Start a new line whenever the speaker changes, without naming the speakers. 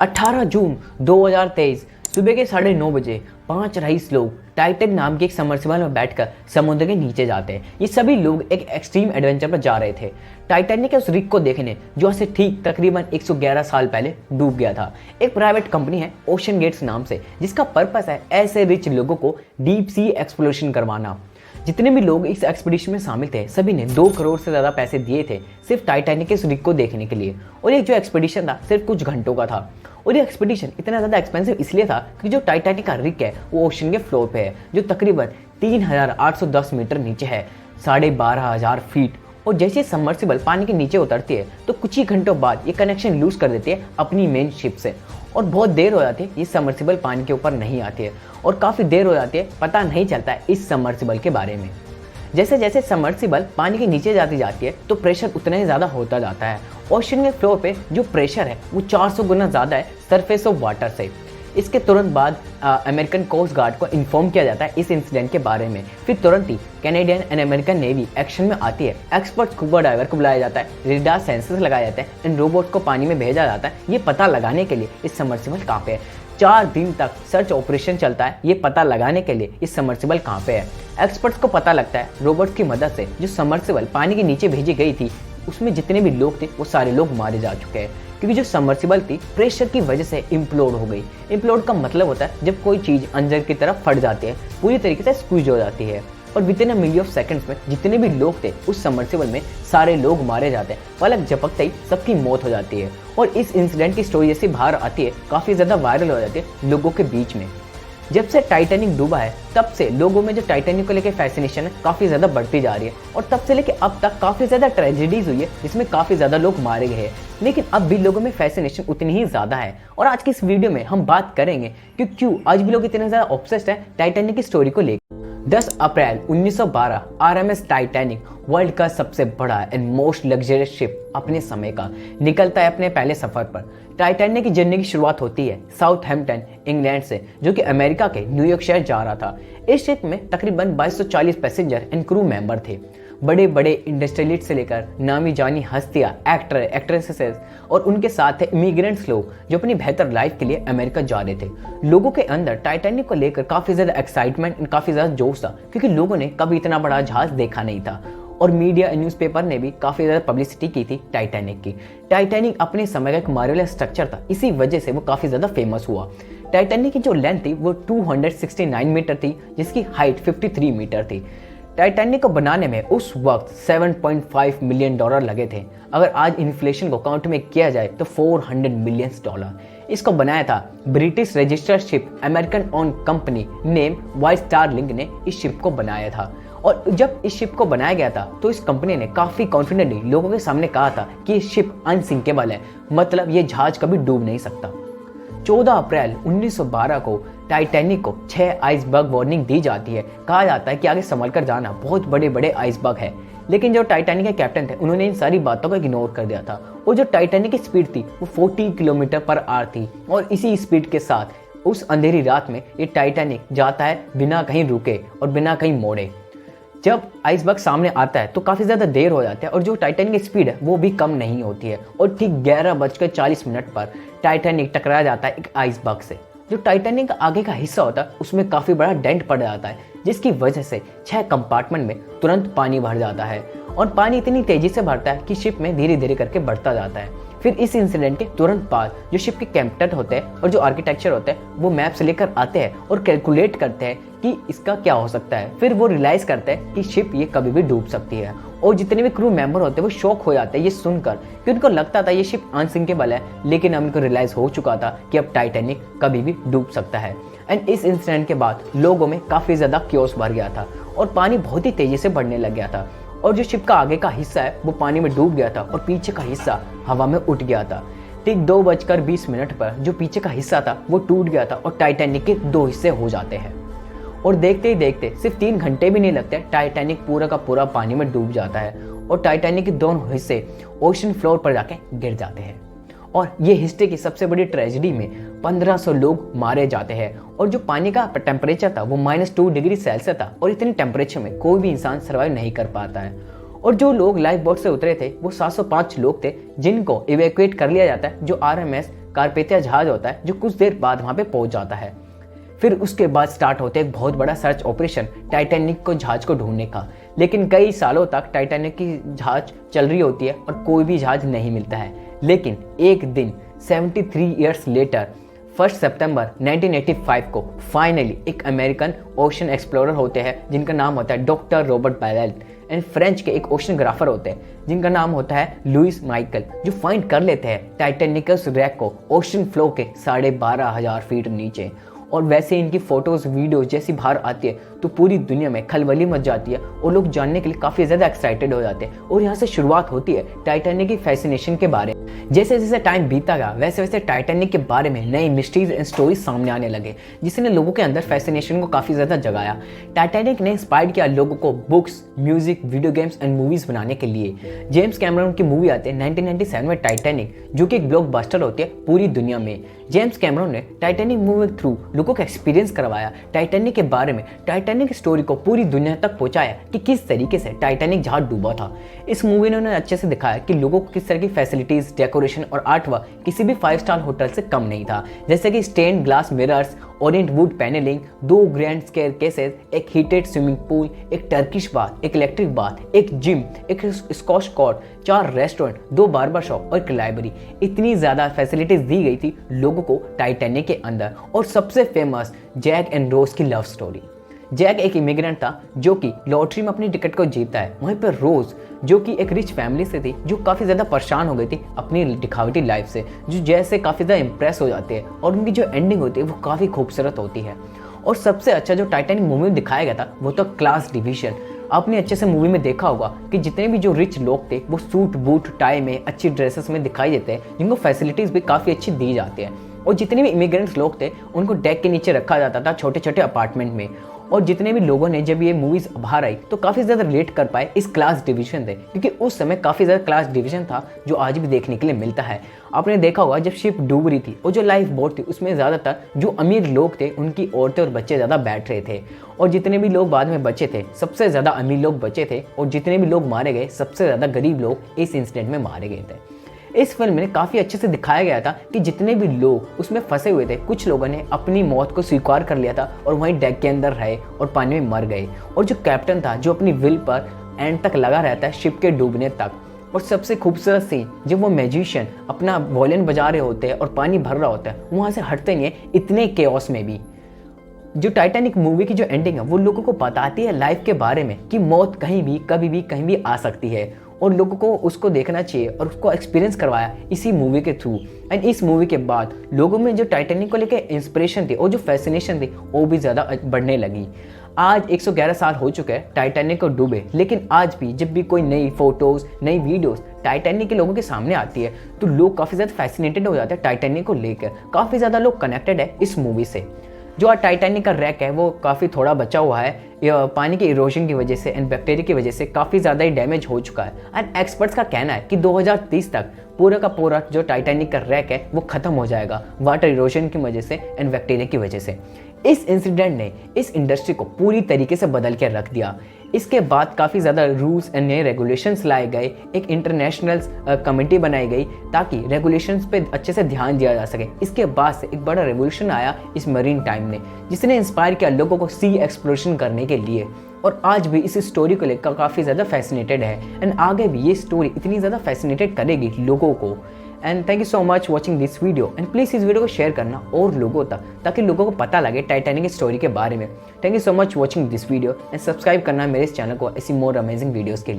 18 जून 2023 सुबह के 9:30 बजे 5 रईस लोग टाइटन नाम के एक सबमर्सिबल में बैठकर समुद्र के नीचे जाते हैं। ये सभी लोग एक एक्सट्रीम एडवेंचर पर जा रहे थे, टाइटैनिक के उस रिग को देखने जो से ठीक तकरीबन 111 साल पहले डूब गया था। एक प्राइवेट कंपनी है ओशन गेट्स नाम से, जिसका पर्पस है ऐसे रिच लोगों को डीप सी एक्सप्लोरेशन करवाना। जितने भी लोग इस एक्सपीडिशन में शामिल थे सभी ने 2 करोड़ से ज़्यादा पैसे दिए थे सिर्फ टाइटैनिक के उस रिग को देखने के लिए। और ये जो एक्सपीडिशन था सिर्फ कुछ घंटों का था। और ये एक्सपीडिशन इतना ज़्यादा एक्सपेंसिव इसलिए था क्योंकि जो टाइटैनिक का रिग है वो ओशन के फ्लोर पे है, जो तकरीबन 3810 मीटर नीचे है, 12,500 फीट। और जैसे सबमर्सिबल पानी के नीचे उतरती है तो कुछ ही घंटों बाद ये कनेक्शन लूज कर देती है अपनी मेन शिप से, और बहुत देर हो जाती है ये सबमर्सिबल पानी के ऊपर नहीं आती है, और काफ़ी देर हो जाती है पता नहीं चलता है इस सबमर्सिबल के बारे में। जैसे जैसे सबमर्सिबल पानी के नीचे जाती है तो प्रेशर उतना ही ज़्यादा होता जाता है। ओशन के फ्लोर पे जो प्रेशर है वो 400 गुना ज़्यादा है सरफेस ऑफ वाटर से। इसके तुरंत बाद अमेरिकन कोस्ट गार्ड को इन्फॉर्म किया जाता है इस इंसिडेंट के बारे में। फिर तुरंत ही Canadian and American navy action में आती है। एक्सपर्ट स्कूबा डाइवर को बुलाया जाता है, रेडार सेंसर्स लगाए जाते हैं एंड रोबोट को पानी में भेजा जाता है ये पता लगाने के लिए इस सबमर्सिबल कहाँ पे है। 4 दिन तक सर्च ऑपरेशन चलता है ये पता लगाने के लिए इस सबमर्सिबल कहाँ पे है। एक्सपर्ट्स को पता लगता है रोबोट्स की मदद से जो सबमर्सिबल पानी के नीचे भेजी गई थी उसमें जितने भी लोग थे वो सारे लोग मारे जा चुके हैं, क्योंकि जो सबमर्सिबल थी प्रेशर की वजह से इम्प्लोड हो गई। इम्प्लोड का मतलब होता है जब कोई चीज़ अंदर की तरफ फट जाती है, पूरी तरीके से स्क्वीज हो जाती है। और within a milli of seconds में जितने भी लोग थे उस सबमर्सिबल में सारे लोग मारे जाते हैं। पलक झपकते ही सबकी मौत हो जाती है। और इस इंसिडेंट की स्टोरी जैसी बाहर आती है काफ़ी ज़्यादा वायरल हो जाती है लोगों के बीच में। जब से टाइटैनिक डूबा है तब से लोगों में जो टाइटैनिक को लेकर फैसिनेशन है काफ़ी ज़्यादा बढ़ती जा रही है, और तब से लेकर अब तक काफ़ी ज़्यादा ट्रेजेडीज हुई है जिसमें काफ़ी ज़्यादा लोग मारे गए हैं, लेकिन अब भी लोगों में फैसिनेशन उतनी ही ज़्यादा है। और आज की इस वीडियो में हम बात करेंगे कि क्यों आज भी लोग इतने ज़्यादा ऑब्सेस्ड है टाइटैनिक की स्टोरी को लेकर। 10 अप्रैल 1912 आरएमएस टाइटैनिक वर्ल्ड का सबसे बड़ा एंड मोस्ट लग्जरियस शिप अपने समय का निकलता है अपने पहले सफर पर। टाइटैनिक की जर्नी की शुरुआत होती है साउथहैम्पटन इंग्लैंड से, जो कि अमेरिका के न्यूयॉर्क शहर जा रहा था। इस शिप में तकरीबन 2240 पैसेंजर एंड क्रू मेंबर थे। बड़े बड़े इंडस्ट्रियलिस्ट से लेकर नामी जानी हस्तियां, एक्टर एक्ट्रेसेस और उनके साथ थे इमिग्रेंट्स लोग जो अपनी बेहतर लाइफ के लिए अमेरिका जा रहे थे। लोगों के अंदर टाइटैनिक को लेकर काफ़ी ज़्यादा एक्साइटमेंट एंड काफ़ी ज़्यादा जोश था, क्योंकि लोगों ने कभी इतना बड़ा जहाज़ देखा नहीं था। और मीडिया न्यूज़पेपर ने भी काफ़ी ज़्यादा पब्लिसिटी की थी टाइटैनिक की। टाइटैनिक अपने समय का एक मार्वेलस स्ट्रक्चर था, इसी वजह से वो काफ़ी ज़्यादा फेमस हुआ। टाइटैनिक की जो लेंथ थी वो 269 मीटर थी, जिसकी हाइट 53 मीटर थी। टाइटैनिक को बनाने में उस वक्त $7.5 मिलियन लगे थे। अगर आज इन्फ्लेशन को काउंट में किया जाए तो $400 मिलियन। इसको बनाया था British registered ship American own company name white star link ने इस शिप को बनाया था। और जब इस शिप को बनाया गया था तो इस कंपनी ने काफ़ी कॉन्फिडेंटली लोगों के सामने कहा था कि ये शिप अनसिंकेबल है, मतलब ये जहाज कभी डूब नहीं सकता। 14 अप्रैल 1912 को टाइटैनिक को 6 आइसबर्ग वार्निंग दी जाती है। कहा जाता है कि आगे संभल कर जाना, बहुत बड़े बड़े आइसबर्ग है। लेकिन जो टाइटैनिक के कैप्टन थे उन्होंने इन सारी बातों को इग्नोर कर दिया था। और जो टाइटैनिक की स्पीड थी वो 40 किलोमीटर पर आवर थी, और इसी स्पीड के साथ उस अंधेरी रात में ये टाइटैनिक जाता है बिना कहीं रुके और बिना कहीं मोड़े। जब आइसबर्ग सामने आता है तो काफ़ी ज़्यादा देर हो जाता है, और जो टाइटैनिक की स्पीड है वो भी कम नहीं होती है। और ठीक 11:40 पर टाइटैनिक टकरा जाता है एक आइसबर्ग से। जो टाइटैनिक का आगे का हिस्सा होता है उसमें काफ़ी बड़ा डेंट पड़ जाता है, जिसकी वजह से 6 कंपार्टमेंट में तुरंत पानी भर जाता है। और पानी इतनी तेज़ी से भरता है कि शिप में धीरे धीरे करके बढ़ता जाता है। फिर इस इंसिडेंट के तुरंत बाद जो शिप के कैप्टन होते हैं और जो आर्किटेक्चर होते हैं वो मैप्स लेकर आते हैं और कैलकुलेट करते हैं कि इसका क्या हो सकता है। फिर वो रियलाइज़ करते हैं कि शिप ये कभी भी डूब सकती है। और जितने भी क्रू मेंबर होते हैं वो शॉक हो जाते हैं ये सुनकर, कि उनको लगता था ये शिप अनसिंकेबल है, लेकिन अब उनको रियलाइज़ हो चुका था कि अब टाइटैनिक कभी भी डूब सकता है। एंड इस इंसिडेंट के बाद लोगों में काफ़ी ज़्यादा क्योस भर गया था और पानी बहुत ही तेज़ी से बढ़ने लग गया था। और जो शिप का आगे का हिस्सा है वो पानी में डूब गया था और पीछे का हिस्सा हवा में उठ गया था। ठीक 2:20 पर जो पीछे का हिस्सा था वो टूट गया था और टाइटैनिक के 2 हिस्से हो जाते हैं। और देखते ही देखते सिर्फ 3 घंटे भी नहीं लगते टाइटैनिक पूरा का पूरा पानी में डूब जाता है और टाइटैनिक के दोनों हिस्से ओशन फ्लोर पर जाके गिर जाते हैं। और ये हिस्ट्री की सबसे बड़ी ट्रेजेडी में 1500 लोग मारे जाते हैं। और जो पानी का टेम्परेचर था वो -2 डिग्री सेल्सियस था, और इतने टेम्परेचर में कोई भी इंसान सर्वाइव नहीं कर पाता है। और जो लोग लाइफ बोट से उतरे थे वो 705 लोग थे, जिनको इवैक्यूएट कर लिया जाता है जो आरएमएस कारपेथिया जहाज होता है जो कुछ देर बाद वहाँ पे पहुँच जाता है। फिर उसके बाद स्टार्ट होता है एक बहुत बड़ा सर्च ऑपरेशन टाइटैनिक को जहाज को ढूंढने का। लेकिन कई सालों तक टाइटैनिक की जहाज चल रही होती है और कोई भी जहाज नहीं मिलता है। लेकिन एक दिन 73 ईयर्स लेटर 1 सितंबर 1985 को फाइनली एक अमेरिकन ओशन एक्सप्लोरर होते हैं जिनका नाम होता है doctor Robert ballot, and French के एक ओशनग्राफर होते हैं जिनका नाम होता है लुइस माइकल, जो फाइंड कर लेते हैं टाइटैनिकस रैक को ओशन फ्लो के 12,500 फीट नीचे। और वैसे इनकी फोटोज वीडियोज जैसी बाहर आती है तो पूरी दुनिया में खलबली मच जाती है और लोग जानने के लिए काफ़ी ज़्यादा एक्साइटेड हो जाते हैं। और यहाँ से शुरुआत होती है टाइटैनिक की फैसिनेशन के बारे में। जैसे जैसे टाइम बीता गया वैसे वैसे टाइटैनिक के बारे में नई मिस्ट्रीज एंड स्टोरीज सामने आने लगे, जिसने लोगों के अंदर फैसिनेशन को काफ़ी ज़्यादा जगाया। टाइटैनिक ने इंस्पायर किया लोगों को books, music, video games and movies बनाने के लिए। जेम्स कैमरन की मूवी आती है 1997 में टाइटैनिक, जो कि एक ब्लॉकबस्टर होती है पूरी दुनिया में। जेम्स कैमरन ने टाइटैनिक मूवी के थ्रू लोगों को एक्सपीरियंस करवाया टाइटैनिक के बारे में, टाइटैनिक स्टोरी को पूरी दुनिया तक पहुंचाया कि किस तरीके से टाइटैनिक जहाज डूबा था। इस मूवी ने उन्हें अच्छे से दिखाया कि लोगों को किस तरह की फैसिलिटीज, डेकोरेशन और आर्टवर्क किसी भी 5 स्टार होटल से कम नहीं था, जैसे कि stained glass mirrors, orient wood panelling, 2 grand staircases, एक हीटेड स्विमिंग पूल, एक टर्किश बाथ, एक इलेक्ट्रिक बाथ, एक जिम, एक squash court, 4 restaurant, 2 barber shop और एक लाइब्रेरी। इतनी ज़्यादा फैसिलिटीज दी गई थी लोगों को टाइटैनिक के अंदर। और सबसे फेमस जैक एंड रोज की लव स्टोरी। जैक एक इमिग्रेंट था जो कि लॉटरी में अपनी टिकट को जीतता है। वहीं पर रोज जो कि एक रिच फैमिली से थी, जो काफ़ी ज़्यादा परेशान हो गई थी अपनी दिखावटी लाइफ से, जो जैसे काफ़ी ज़्यादा इंप्रेस हो जाते हैं और उनकी जो एंडिंग होती है वो काफ़ी खूबसूरत होती है। और सबसे अच्छा जो टाइटैनिक मूवी में दिखाया गया था वो तो क्लास डिवीजन। आपने अच्छे से मूवी में देखा होगा कि जितने भी जो रिच लोग थे वो सूट बूट टाई में, अच्छी ड्रेसेस में दिखाई देते हैं, जिनको फैसिलिटीज़ भी काफ़ी अच्छी दी जाती है। और जितने भी इमिग्रेंट्स लोग थे उनको डेक के नीचे रखा जाता था छोटे छोटे अपार्टमेंट में। और जितने भी लोगों ने जब ये मूवीज़ बाहर आई तो काफ़ी ज़्यादा रिलेट कर पाए इस क्लास डिवीजन से, क्योंकि उस समय काफ़ी ज़्यादा क्लास डिवीजन था जो आज भी देखने के लिए मिलता है। आपने देखा होगा जब शिप डूब रही थी और जो लाइफ बोट थी उसमें ज़्यादातर जो अमीर लोग थे उनकी औरतें और बच्चे ज़्यादा बैठ रहे थे, और जितने भी लोग बाद में बचे थे सबसे ज़्यादा अमीर लोग बचे थे, और जितने भी लोग मारे गए सबसे ज़्यादा गरीब लोग इस इंसिडेंट में मारे गए थे। इस फिल्म में काफ़ी अच्छे से दिखाया गया था कि जितने भी लोग उसमें फंसे हुए थे, कुछ लोगों ने अपनी मौत को स्वीकार कर लिया था और वहीं डेक के अंदर रहे और पानी में मर गए। और जो कैप्टन था जो अपनी विल पर एंड तक लगा रहता है शिप के डूबने तक। और सबसे खूबसूरत सीन जब वो मैजिशियन अपना वॉयलिन बजा रहे होते हैं और पानी भर रहा होता है, वहाँ से हटते नहीं है इतने केओस में भी। जो टाइटैनिक मूवी की जो एंडिंग है वो लोगों को बताती है लाइफ के बारे में कि मौत कहीं भी कभी भी कहीं भी आ सकती है, और लोगों को उसको देखना चाहिए और उसको एक्सपीरियंस करवाया इसी मूवी के थ्रू। एंड इस मूवी के बाद लोगों में जो टाइटैनिक को लेकर इंस्पिरेशन थी और जो फैसिनेशन थी वो भी ज़्यादा बढ़ने लगी। आज 111 साल हो चुके हैं टाइटैनिक को डूबे, लेकिन आज भी जब भी कोई नई फोटोज़, नई वीडियोज़ टाइटैनिक के लोगों के सामने आती है तो लोग काफ़ी ज़्यादा फैसिनेटेड हो जाते हैं टाइटैनिक को लेकर। काफ़ी ज़्यादा लोग कनेक्टेड है इस मूवी से। जो आज टाइटैनिक का रैक है वो काफ़ी थोड़ा बचा हुआ है, पानी के इरोजन की वजह से एंड बैक्टीरिया की वजह से काफ़ी ज़्यादा ही डैमेज हो चुका है। एंड एक्सपर्ट्स का कहना है कि 2030 तक पूरा का पूरा जो टाइटैनिक का रैक है वो ख़त्म हो जाएगा वाटर इरोजन की वजह से एंड बैक्टीरिया की वजह से। इस इंसिडेंट ने इस इंडस्ट्री को पूरी तरीके से बदल के रख दिया। इसके बाद काफ़ी ज़्यादा रूल्स एंड नए रेगुलेशंस लाए गए, एक इंटरनेशनल कमेटी बनाई गई ताकि रेगुलेशंस पे अच्छे से ध्यान दिया जा सके। इसके बाद से एक बड़ा रेवोल्यूशन आया इस मरीन टाइम ने, जिसने इंस्पायर किया लोगों को सी एक्सप्लोरेशन करने के लिए। और आज भी इस स्टोरी को लेकर काफ़ी ज़्यादा फैसिनेटेड है एंड आगे भी ये स्टोरी इतनी ज़्यादा फैसिनेटेड करेगी लोगों को। And thank you so much watching this video, and please इस वीडियो को शेयर करना और लोगों तक, ताकि लोगों को पता लगे टाइटैनिक की स्टोरी के बारे में। Thank you so much watching this video and subscribe करना मेरे इस चैनल को ऐसी मोर अमेजिंग वीडियोज़ के लिए।